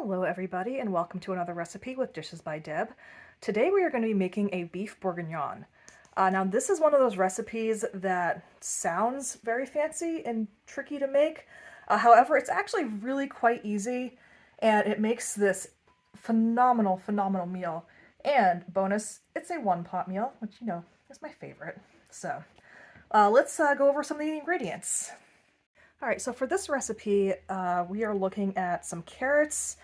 Hello everybody and welcome to another recipe with Dishes by Deb. Today we are going to be making a beef bourguignon. Now this is one of those recipes that sounds very fancy and tricky to make. However, it's actually really quite easy and it makes this phenomenal meal. And bonus, it's a one-pot meal, which you know is my favorite. So let's go over some of the ingredients. Alright, so for this recipe, we are looking at some carrots,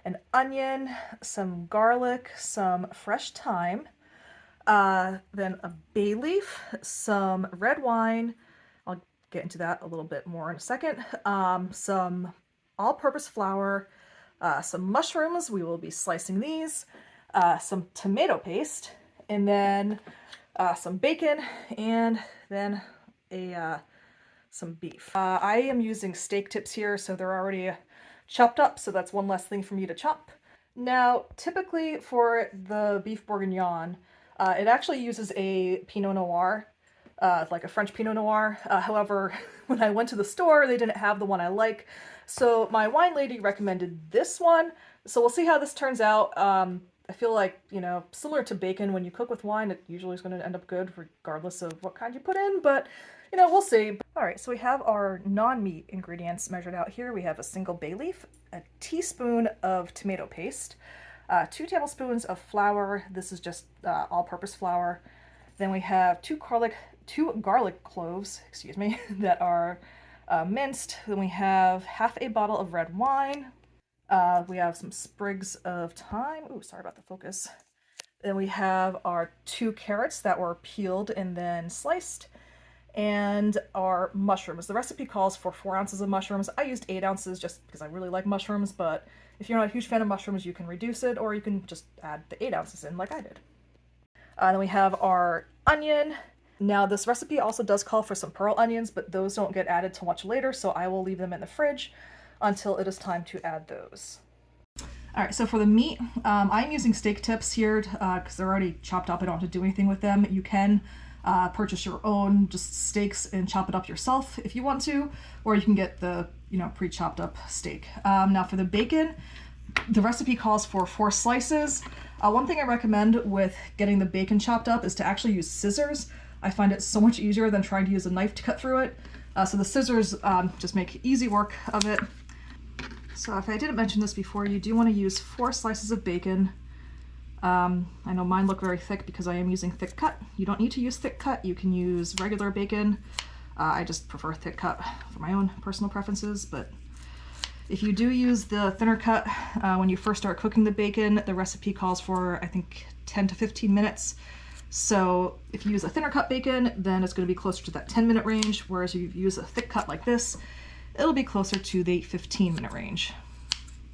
an onion, some garlic, some fresh thyme, then a bay leaf, some red wine, I'll get into that a little bit more in a second, some all-purpose flour, some mushrooms, we will be slicing these, some tomato paste, and then some bacon, and then some beef. I am using steak tips here, so they're already chopped up, so that's one less thing for me to chop. Now, typically for the beef bourguignon, it actually uses a Pinot Noir, like a French Pinot Noir. However, when I went to the store, they didn't have the one I like, so my wine lady recommended this one. So we'll see how this turns out. I feel like, you know, similar to bacon, when you cook with wine, it usually is going to end up good regardless of what kind you put in, but you know, we'll see. Alright, so we have our non-meat ingredients measured out here. We have a single bay leaf, a teaspoon of tomato paste, 2 tablespoons of flour. This is just all-purpose flour. Then we have two garlic cloves, excuse me, that are minced. Then we have half a bottle of red wine. We have some sprigs of thyme. Ooh, sorry about the focus. Then we have our 2 carrots that were peeled and then sliced. And our mushrooms. The recipe calls for 4 ounces of mushrooms. I used 8 ounces just because I really like mushrooms, but if you're not a huge fan of mushrooms, you can reduce it, or you can just add the 8 ounces in like I did. Then we have our onion. Now this recipe also does call for some pearl onions, but those don't get added till much later, so I will leave them in the fridge until it is time to add those. Alright, so for the meat, I'm using steak tips here because they're already chopped up. I don't have to do anything with them. You can purchase your own just steaks and chop it up yourself if you want to, or you can get the, you know, pre-chopped up steak. Now for the bacon, the recipe calls for 4 slices. One thing I recommend with getting the bacon chopped up is to actually use scissors. I find it so much easier than trying to use a knife to cut through it. So the scissors just make easy work of it. So if I didn't mention this before, you do want to use 4 slices of bacon. I know mine look very thick because I am using thick cut. You don't need to use thick cut. You can use regular bacon. I just prefer thick cut for my own personal preferences, but if you do use the thinner cut when you first start cooking the bacon, the recipe calls for, I think, 10 to 15 minutes. So if you use a thinner cut bacon, then it's going to be closer to that 10-minute range, whereas if you use a thick cut like this, it'll be closer to the 15-minute range.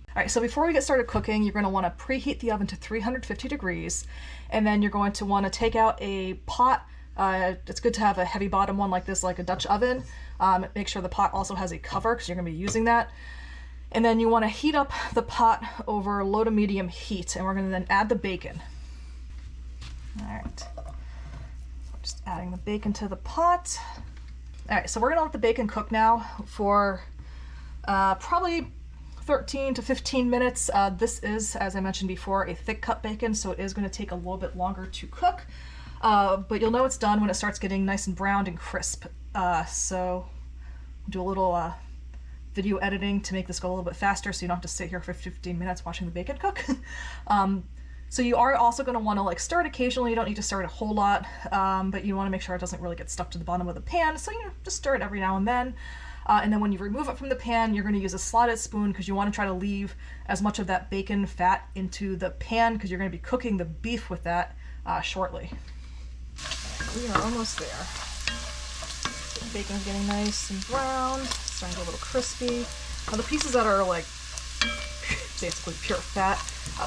Alright, so before we get started cooking, you're going to want to preheat the oven to 350 degrees, and then you're going to want to take out a pot. It's good to have a heavy bottom one like this, like a Dutch oven. Make sure the pot also has a cover because you're going to be using that. And then you want to heat up the pot over low to medium heat, and we're going to then add the bacon. Alright, so just adding the bacon to the pot. Alright, so we're going to let the bacon cook now for probably 13 to 15 minutes. This is, as I mentioned before, a thick cut bacon, so it is going to take a little bit longer to cook. But you'll know it's done when it starts getting nice and browned and crisp. So do a little video editing to make this go a little bit faster so you don't have to sit here for 15 minutes watching the bacon cook. So you are also going to want to like stir it occasionally. You don't need to stir it a whole lot, but you want to make sure it doesn't really get stuck to the bottom of the pan. So, you know, just stir it every now and then. And then when you remove it from the pan, you're going to use a slotted spoon because you want to try to leave as much of that bacon fat into the pan because you're going to be cooking the beef with that shortly. We are almost there. The bacon's getting nice and browned, starting to get a little crispy. Now the pieces that are like basically pure fat,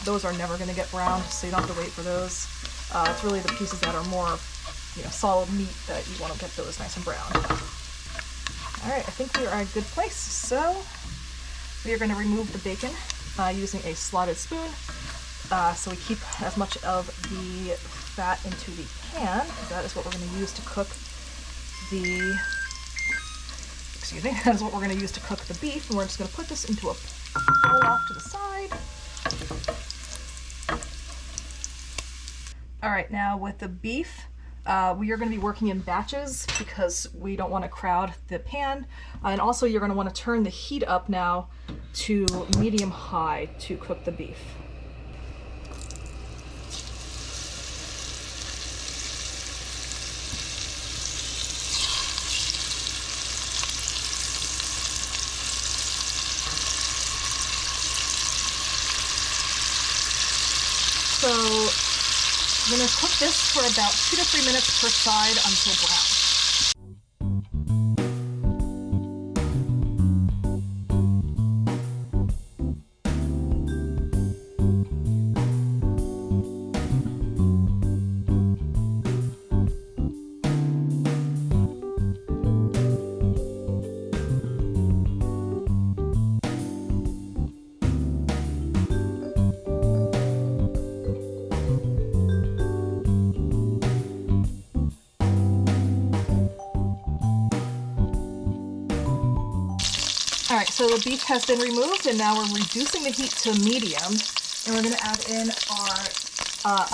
those are never going to get browned, so you don't have to wait for those. It's really the pieces that are more, you know, solid meat that you want to get those nice and browned. Alright, I think we are at a good place, so we are going to remove the bacon using a slotted spoon, so we keep as much of the fat into the pan. That is what we're going to use to cook the, that is what we're going to use to cook the beef, and we're just going to put this into a bowl off to the side. side. All right, now with the beef, we are going to be working in batches because we don't want to crowd the pan. And also you're going to want to turn the heat up now to medium-high to cook the beef. So I'm going to cook this for about 2 to 3 minutes per side until brown. All right, so the beef has been removed, and now we're reducing the heat to medium, and we're going to add in our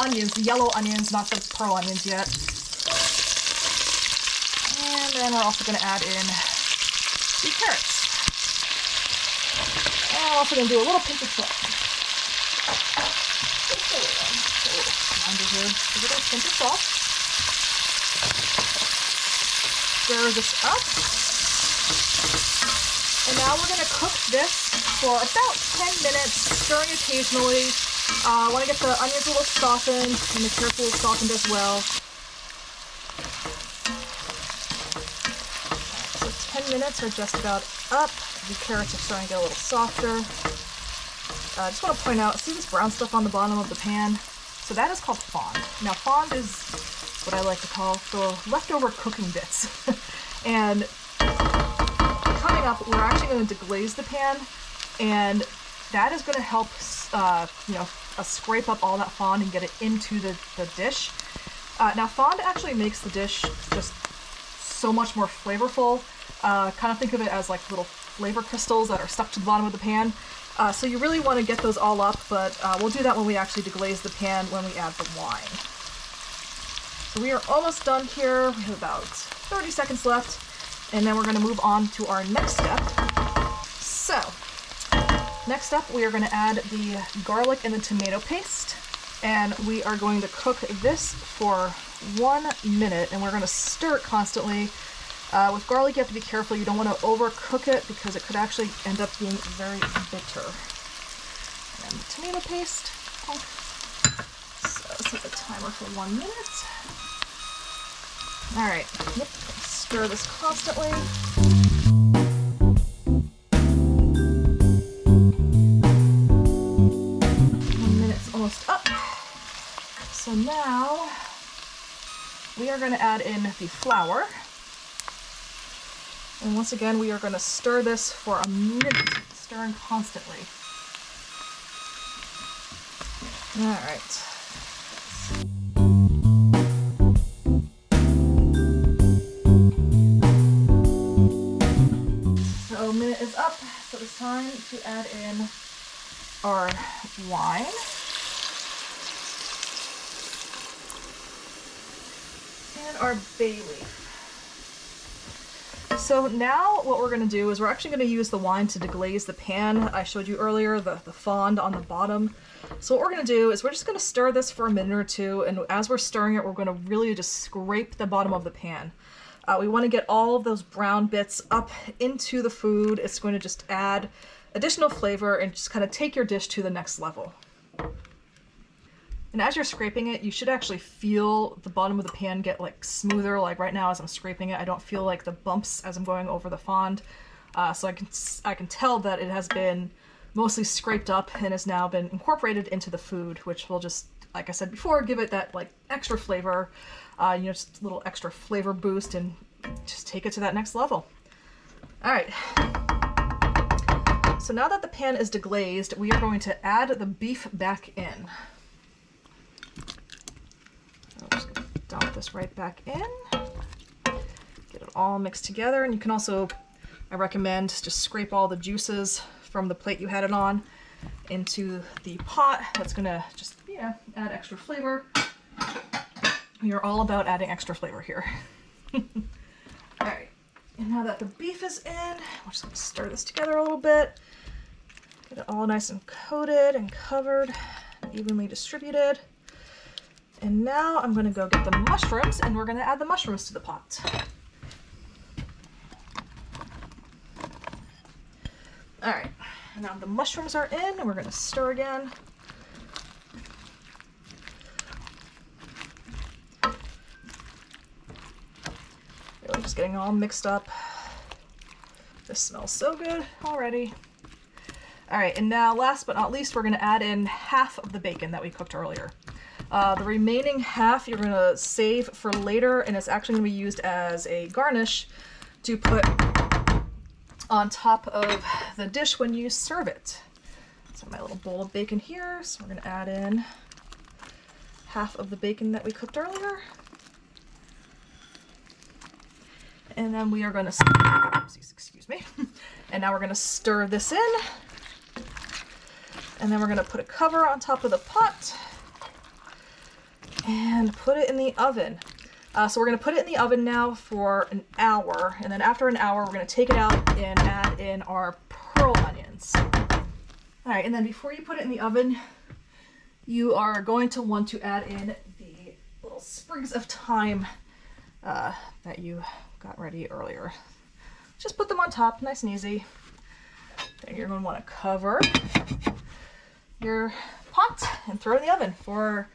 onions, the yellow onions, not the pearl onions yet. And then we're also going to add in the carrots. And I'm also going to do a little pinch of salt. Just a little reminder here, a little pinch of salt. Stir this up. And now we're going to cook this for about 10 minutes, stirring occasionally. I want to get the onions a little softened and the carrots a little softened as well. So 10 minutes are just about up. The carrots are starting to get a little softer. I just want to point out, see this brown stuff on the bottom of the pan? So that is called fond. Now fond is what I like to call the leftover cooking bits. And coming up, we're actually going to deglaze the pan, and that is going to help scrape up all that fond and get it into the dish. Now fond actually makes the dish just so much more flavorful. Kind of think of it as like little flavor crystals that are stuck to the bottom of the pan. So you really want to get those all up, but we'll do that when we actually deglaze the pan when we add the wine. So we are almost done here. We have about 30 seconds left. And then we're going to move on to our next step. So, next up we are going to add the garlic and the tomato paste. And we are going to cook this for 1 minute, and we're going to stir it constantly. With garlic, you have to be careful. You don't want to overcook it because it could actually end up being very bitter. And the tomato paste. So, set the timer for 1 minute. All right. Yep. Stir this constantly. 1 minute's almost up. So now we are going to add in the flour. And once again, we are going to stir this for a minute, stirring constantly. All right. So a minute is up, so it's time to add in our wine. And our bay leaf. So now what we're going to do is we're actually going to use the wine to deglaze the pan. I showed you earlier the fond on the bottom. So what we're going to do is we're just going to stir this for a minute or two, and as we're stirring it, we're going to really just scrape the bottom of the pan. We want to get all of those brown bits up into the food. It's going to just add additional flavor and just kind of take your dish to the next level. And as you're scraping it, you should actually feel the bottom of the pan get like smoother. Like right now as I'm scraping it, I don't feel like the bumps as I'm going over the fond. So I can tell that it has been mostly scraped up and has now been incorporated into the food, which will just, like I said before, give it that like extra flavor, just a little extra flavor boost and just take it to that next level. All right. So now that the pan is deglazed, we are going to add the beef back in. I'm just going to dump this right back in. Get it all mixed together, and you can also, I recommend, just scrape all the juices from the plate you had it on. into the pot. That's gonna just, you know, add extra flavor. We are all about adding extra flavor here. All right, and now that the beef is in, we're just gonna stir this together a little bit. Get it all nice and coated and covered, evenly distributed. And now I'm gonna go get the mushrooms, and we're gonna add the mushrooms to the pot. All right, now the mushrooms are in, and we're gonna stir again. Really just getting all mixed up. This smells so good already. All right, and now last but not least, we're gonna add in half of the bacon that we cooked earlier. The remaining half you're gonna save for later, and it's actually gonna be used as a garnish to put on top of the dish when you serve it. So my little bowl of bacon here, so we're gonna add in half of the bacon that we cooked earlier. And then we are gonna, excuse me. And now we're gonna stir this in. And then we're gonna put a cover on top of the pot and put it in the oven. So we're gonna put it in the oven now for an hour, and then after an hour, we're gonna take it out and add in our pearl onions. All right, and then before you put it in the oven, you are going to want to add in the little sprigs of thyme that you got ready earlier. Just put them on top, nice and easy. Then you're gonna wanna cover your pot and throw it in the oven for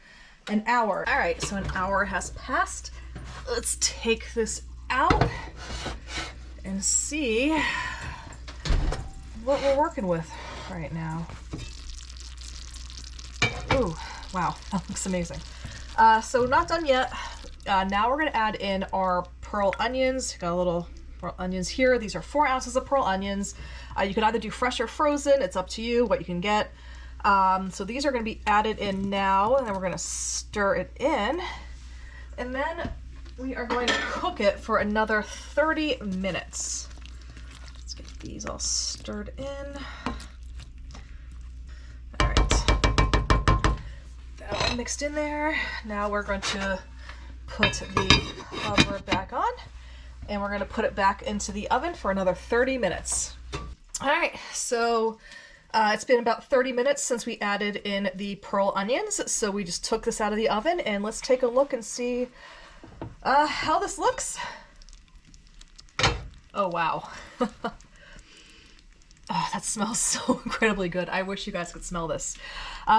an hour. All right, so an hour has passed. Let's take this out and see what we're working with right now. Ooh, wow, that looks amazing. So not done yet. Now we're gonna add in our pearl onions. Got a little pearl onions here. These are 4 ounces of pearl onions. You could either do fresh or frozen. It's up to you what you can get. So these are going to be added in now, and then we're going to stir it in, and then we are going to cook it for another 30 minutes. Let's get these all stirred in. All right, that all mixed in there. Now we're going to put the cover back on, and we're going to put it back into the oven for another 30 minutes. All right, so it's been about 30 minutes since we added in the pearl onions, so we just took this out of the oven, and let's take a look and see how this looks. Oh, wow. Oh, that smells so incredibly good. I wish you guys could smell this.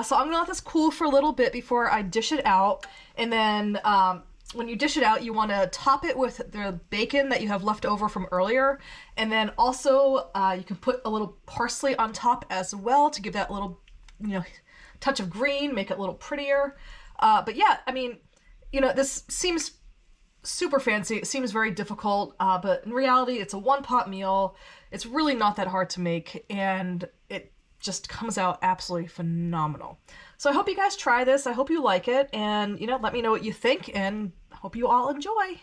So I'm gonna let this cool for a little bit before I dish it out, and then when you dish it out, you want to top it with the bacon that you have left over from earlier. And then also you can put a little parsley on top as well to give that little, you know, touch of green, make it a little prettier. But yeah, I mean, you know, this seems super fancy. It seems very difficult, but in reality, it's a one-pot meal. It's really not that hard to make, and it just comes out absolutely phenomenal. So I hope you guys try this. I hope you like it, and, you know, let me know what you think, and hope you all enjoy.